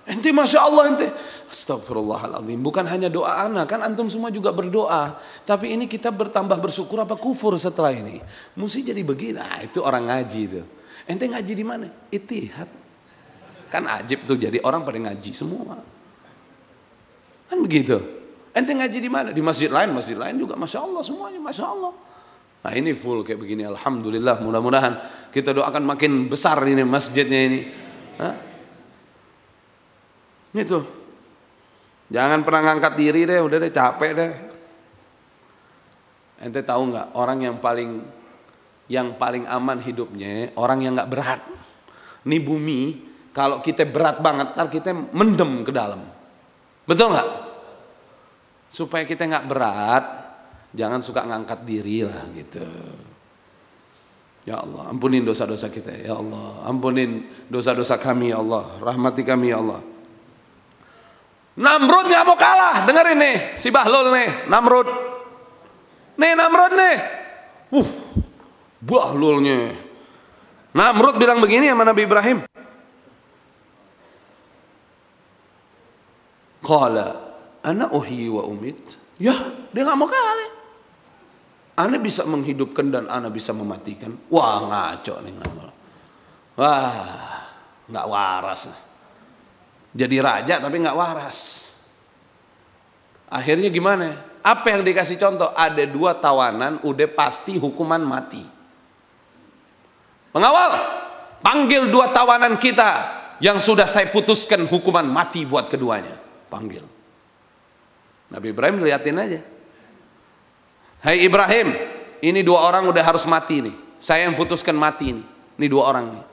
Ente Masya Allah ente. Astagfirullahaladzim. Bukan hanya doa ana, kan antum semua juga berdoa. Tapi ini kita bertambah bersyukur apa kufur setelah ini. Mesti jadi begini. Nah, itu orang ngaji itu. Ente ngaji di mana? Ittihad. Kan ajib tuh jadi orang pada ngaji semua. Kan begitu. Ente ngaji di mana? Di masjid lain juga Masya Allah semuanya Masya Allah. Nah ini full kayak begini, alhamdulillah. Mudah-mudahan kita doakan makin besar ini masjidnya ini. Hah? Itu. Jangan pernah ngangkat diri deh, udah deh capek deh. Ente tahu nggak orang yang paling aman hidupnya orang yang nggak berat. Nih bumi kalau kita berat banget, ntar kita mendem ke dalam. Betul nggak? Supaya kita nggak berat, jangan suka ngangkat diri lah gitu. Ya Allah, ampunin dosa-dosa kita ya Allah, ampunin dosa-dosa kami ya Allah, rahmati kami ya Allah. Namrud nggak mau kalah, dengerin nih, si Bahlul nih, Namrud nih, Bahlulnya. Namrud bilang begini sama Nabi Ibrahim. Qala ana uhyi wa umit. Ya, dia nggak mau kalah. Ana bisa menghidupkan dan ana bisa mematikan. Wah, ngaco nih. Wah, nggak waras. Jadi raja tapi nggak waras. Akhirnya gimana? Apa yang dikasih contoh? Ada 2 tawanan, udah pasti hukuman mati. Pengawal, panggil 2 tawanan kita yang sudah saya putuskan hukuman mati buat keduanya. Panggil. Nabi Ibrahim liatin aja. Hai Ibrahim, ini 2 orang udah harus mati nih. Saya yang putuskan mati nih. Ini 2 orang nih.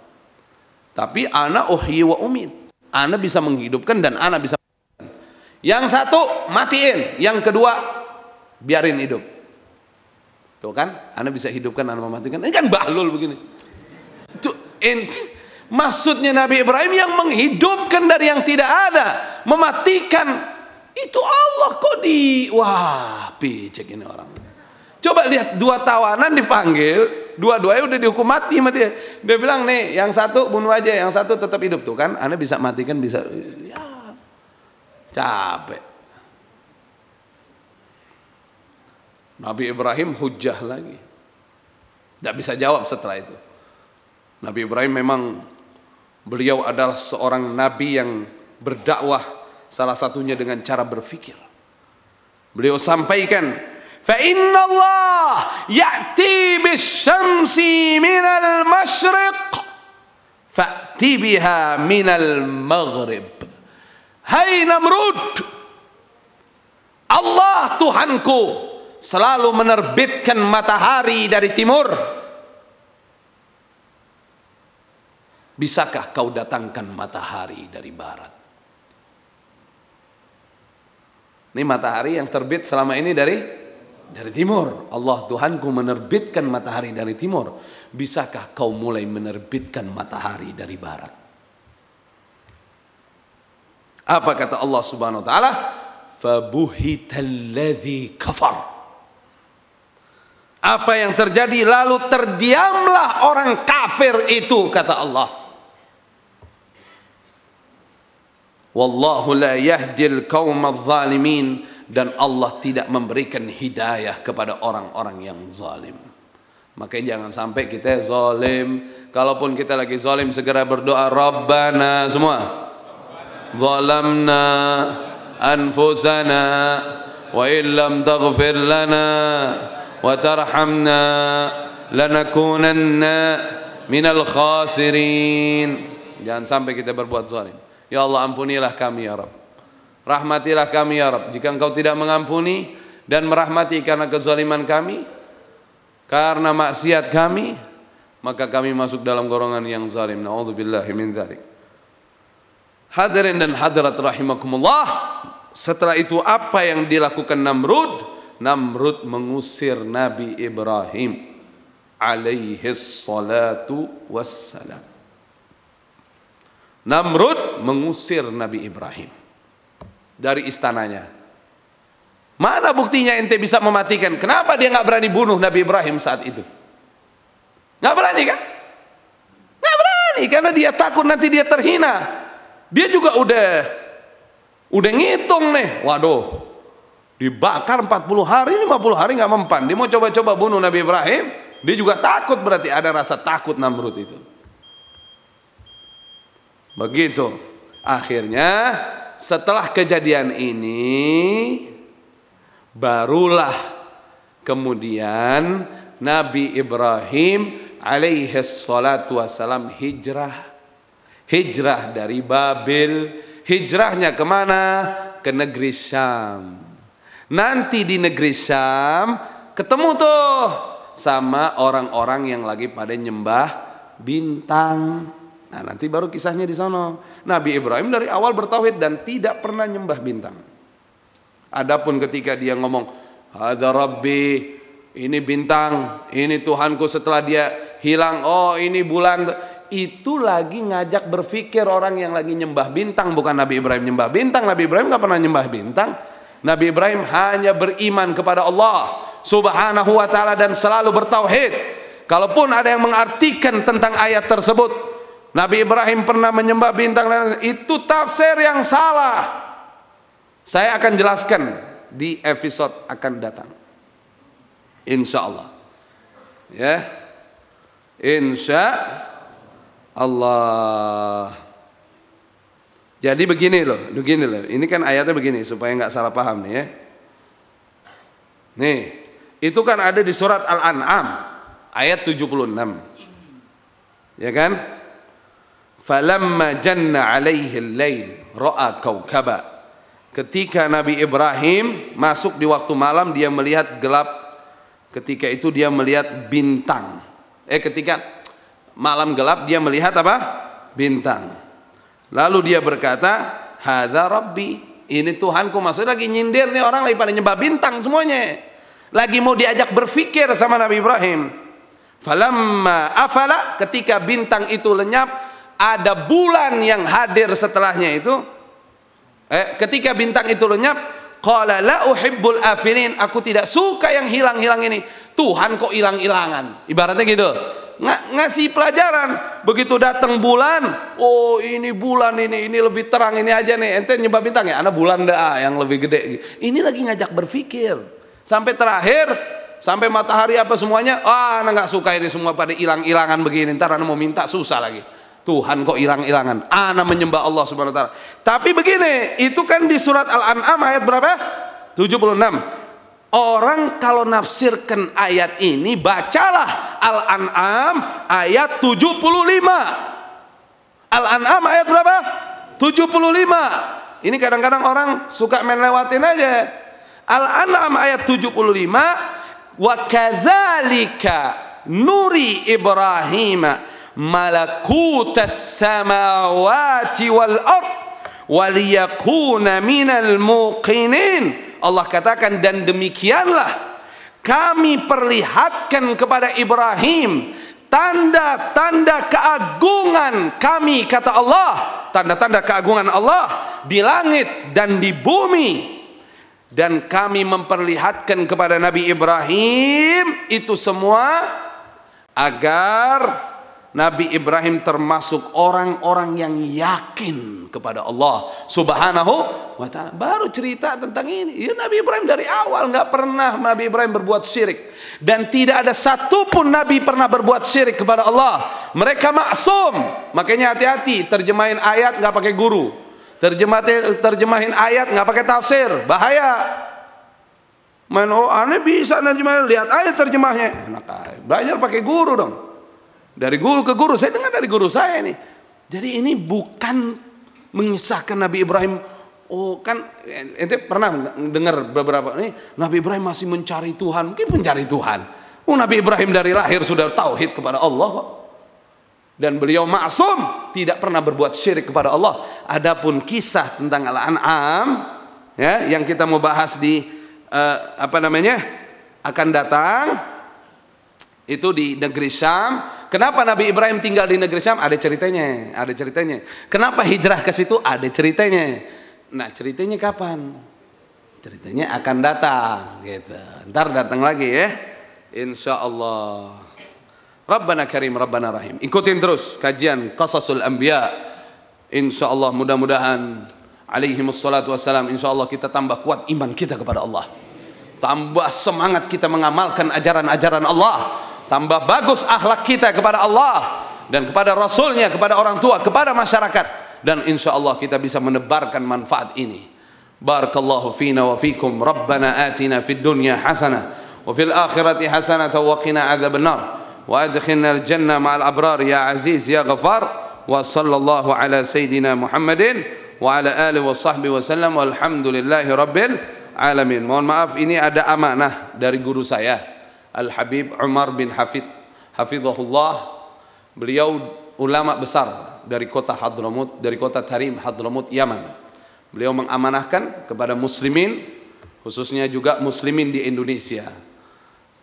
Tapi ana uhyi wa umit. Ana bisa menghidupkan dan ana bisa mematikan. Yang satu matiin, yang kedua biarin hidup. Tuh kan, ana bisa hidupkan, ana mematikan. Ini kan Bahlul begini. Tuh, maksudnya Nabi Ibrahim yang menghidupkan dari yang tidak ada, mematikan. Itu Allah kok wah picek ini orang. Coba lihat 2 tawanan dipanggil, dua-duanya udah dihukum mati sama dia. Dia bilang nih, yang satu bunuh aja, yang satu tetap hidup tuh kan. Anda bisa matikan, bisa. Ya, capek. Nabi Ibrahim hujah lagi. Tidak bisa jawab setelah itu. Nabi Ibrahim memang beliau adalah seorang nabi yang berdakwah. Salah satunya dengan cara berfikir. Beliau sampaikan, fa inna Allah ya'ti bis-syamsi minal masyriq fa'ti biha minal maghrib. Hai Namrud, Allah Tuhanku selalu menerbitkan matahari dari timur. Bisakah kau datangkan matahari dari barat? Ini matahari yang terbit selama ini dari timur. Allah Tuhanku menerbitkan matahari dari timur. Bisakah kau mulai menerbitkan matahari dari barat? Apa kata Allah Subhanahu wa taala? Fabuhitalladzi kafar. Apa yang terjadi? Lalu terdiamlah orang kafir itu, kata Allah. Wallahu la yahdil qaumadz zalimin, dan Allah tidak memberikan hidayah kepada orang-orang yang zalim. Makanya jangan sampai kita zalim. Kalaupun kita lagi zalim, segera berdoa Rabbana semua. Zalamna anfusana wa illam taghfir lana wa tarhamna lanakunanna minal khasirin. Jangan sampai kita berbuat zalim. Ya Allah, ampunilah kami ya Rabb, rahmatilah kami ya Rabb. Jika Engkau tidak mengampuni dan merahmati karena kezaliman kami, karena maksiat kami, maka kami masuk dalam golongan yang zalim. Na'udzubillahi min dzalik. Hadirin dan hadirat rahimakumullah. Setelah itu apa yang dilakukan Namrud? Namrud mengusir Nabi Ibrahim alaihi salatu wassalam. Namrud mengusir Nabi Ibrahim dari istananya. Mana buktinya ente bisa mematikan? Kenapa dia nggak berani bunuh Nabi Ibrahim saat itu? Nggak berani kan? Nggak berani karena dia takut nanti dia terhina. Dia juga udah ngitung nih. Waduh, dibakar 40 hari, 50 hari nggak mempan. Dia mau coba-coba bunuh Nabi Ibrahim. Dia juga takut, berarti ada rasa takut Namrud itu. Begitu. Akhirnya setelah kejadian ini barulah kemudian Nabi Ibrahim alaihi salatu wassalam hijrah dari Babil. Hijrahnya kemana? Ke negeri Syam. Nanti di negeri Syam ketemu tuh sama orang-orang yang lagi pada nyembah bintang. Nah, nanti baru kisahnya di sana. Nabi Ibrahim dari awal bertauhid dan tidak pernah nyembah bintang. Adapun ketika dia ngomong, "Hadza Rabbi," ini bintang, ini Tuhanku, setelah dia hilang, oh ini bulan, itu lagi ngajak berpikir orang yang lagi nyembah bintang, bukan Nabi Ibrahim nyembah bintang. Nabi Ibrahim nggak pernah nyembah bintang. Nabi Ibrahim hanya beriman kepada Allah Subhanahu wa taala dan selalu bertauhid. Kalaupun ada yang mengartikan tentang ayat tersebut, Nabi Ibrahim pernah menyembah bintang, itu tafsir yang salah. Saya akan jelaskan di episode akan datang, insya Allah. Ya, insya Allah. Jadi begini loh. Ini kan ayatnya begini supaya nggak salah paham nih ya. Nih, itu kan ada di surat Al-An'am ayat 76. Ya kan? Falamma janna alaihi al-lail ra'a kaukaba. Ketika Nabi Ibrahim masuk di waktu malam, dia melihat gelap. Ketika itu dia melihat bintang. Ketika malam gelap dia melihat apa? Bintang. Lalu dia berkata, "Hadza Rabbi," ini Tuhanku. Maksudnya lagi nyindir nih, orang lagi pada nyembah bintang semuanya. Lagi mau diajak berpikir sama Nabi Ibrahim. Falamma afala, ketika bintang itu lenyap, ada bulan yang hadir setelahnya itu. Ketika bintang itu lenyap, qala la uhibbul afilin, aku tidak suka yang hilang-hilang ini. Tuhan kok hilang-hilangan, ibaratnya gitu. Ngasih pelajaran. Begitu datang bulan, oh ini bulan ini lebih terang ini aja nih. Ente nyembah bintang ya, ana bulan dah yang lebih gede. Ini lagi ngajak berpikir. Sampai terakhir, sampai matahari apa semuanya, ana nggak suka ini semua pada hilang-hilangan begini. Ntar ana mau minta susah lagi. Tuhan kok hilang-hilangan. Ana menyembah Allah Subhanahu wa taala. Tapi begini, itu kan di surat Al-An'am ayat berapa? 76. Orang kalau nafsirkan ayat ini, bacalah Al-An'am ayat 75. Al-An'am ayat berapa? 75. Ini kadang-kadang orang suka main lewatin aja. Al-An'am ayat 75. Wa kadzalika nuri Ibrahim malakutas samawati wal ard waliyakuna minal muqinin. Allah katakan, dan demikianlah kami perlihatkan kepada Ibrahim tanda-tanda keagungan kami, kata Allah, tanda-tanda keagungan Allah di langit dan di bumi. Dan kami memperlihatkan kepada Nabi Ibrahim itu semua agar Nabi Ibrahim termasuk orang-orang yang yakin kepada Allah Subhanahu wa ta'ala. Baru cerita tentang ini. Ya, Nabi Ibrahim dari awal nggak pernah Nabi Ibrahim berbuat syirik. Dan tidak ada satupun Nabi pernah berbuat syirik kepada Allah. Mereka maksum. Makanya hati-hati terjemahin ayat nggak pakai guru. Terjemahin ayat nggak pakai tafsir. Bahaya. Aneh bisa terjemahin, lihat ayat terjemahnya. Enak aja. Belajar pakai guru dong. Dari guru ke guru, saya dengar dari guru saya nih. Jadi ini bukan mengisahkan Nabi Ibrahim. Oh kan, ente pernah dengar beberapa nih, Nabi Ibrahim masih mencari Tuhan. Mungkin mencari Tuhan. Nabi Ibrahim dari lahir sudah tauhid kepada Allah. Dan beliau maksum, tidak pernah berbuat syirik kepada Allah. Adapun kisah tentang Al-An'am, ya, yang kita mau bahas di akan datang. Itu di negeri Syam. Kenapa Nabi Ibrahim tinggal di negeri Syam? Ada ceritanya, ada ceritanya. Kenapa hijrah ke situ? Ada ceritanya. Nah, ceritanya kapan? ceritanya akan datang gitu. Ntar datang lagi ya, insya Allah. Rabbana Karim, Rabbana Rahim. Ikutin terus kajian Qasasul Anbiya. Insya Allah mudah-mudahan alaihimus salatu wassalam, insya Allah kita tambah kuat iman kita kepada Allah, tambah semangat kita mengamalkan ajaran-ajaran Allah, tambah bagus akhlak kita kepada Allah dan kepada Rasulnya, kepada orang tua, kepada masyarakat, dan insya Allah kita bisa menebarkan manfaat ini. Barakallahu fina wa fikum. Rabbana atina fid dunya hasanah wa fil akhirati hasanah wa qina adzabannar wa adkhilna al jannah ma'al abrar ya aziz ya ghafar. Wa sallallahu ala sayyidina Muhammadin wa ala alihi wa sahbihi wa sallam walhamdulillahi rabbil alamin. Mohon maaf, ini ada amanah dari guru saya Al Habib Umar bin Hafid hafizahullah. Beliau ulama besar dari kota Hadramut, dari kota Tarim Hadramut Yaman. Beliau mengamanahkan kepada muslimin, khususnya juga muslimin di Indonesia,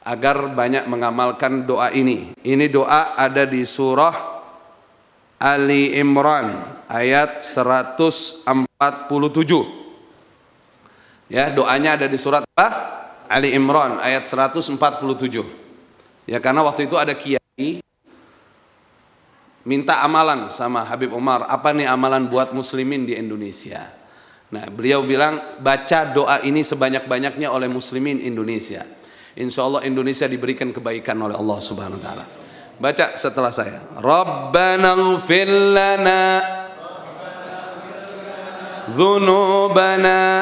agar banyak mengamalkan doa ini. Ini doa ada di surah Ali Imran ayat 147. Ya, doanya ada di surat apa? Ali Imran ayat 147. Ya, karena waktu itu ada kiai minta amalan sama Habib Umar, apa nih amalan buat muslimin di Indonesia. Nah, beliau bilang baca doa ini sebanyak-banyaknya oleh muslimin Indonesia. Insya Allah Indonesia diberikan kebaikan oleh Allah Subhanahu Wa Taala. Baca setelah saya. Rabbana ighfir lana dhunubana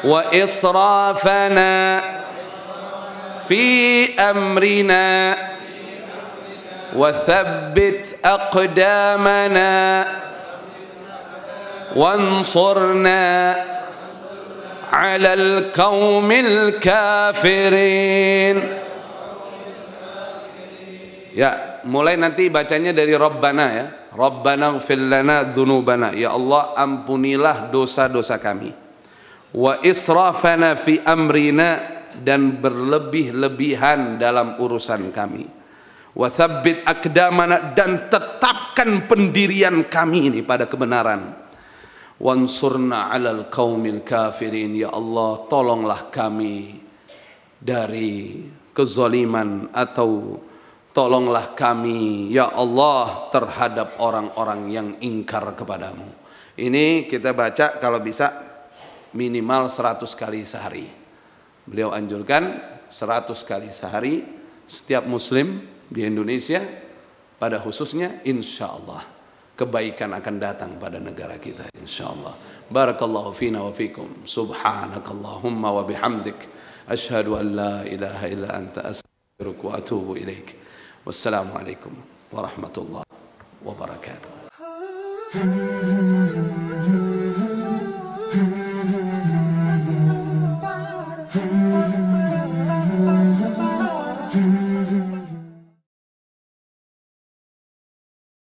wa israfana fi amrina wa thabbit aqdamana wansurna ala al-qawmil kafirin. Ya, mulai nanti bacanya dari Rabbana ya. Rabbana ighfir lana dzunubana. Ya Allah, ampunilah dosa-dosa kami. Wa israfana fi amrina, dan berlebih-lebihan dalam urusan kami. Wa tsabbit aqdamana, dan tetapkan pendirian kami ini pada kebenaran. Wansurna 'alal qaumil kafirin. Ya Allah, tolonglah kami dari kezaliman, atau tolonglah kami ya Allah terhadap orang-orang yang ingkar kepadamu. Ini kita baca kalau bisa minimal 100 kali sehari. Beliau anjurkan 100 kali sehari setiap muslim di Indonesia, pada khususnya insya Allah kebaikan akan datang pada negara kita insya Allah. Barakallahu fina wa fikum. Subhanakallahumma wa bihamdik asyhadu an la ilaha illa anta astaghfiruka wa atubu ilaik. Wassalamualaikum warahmatullahi wabarakatuh.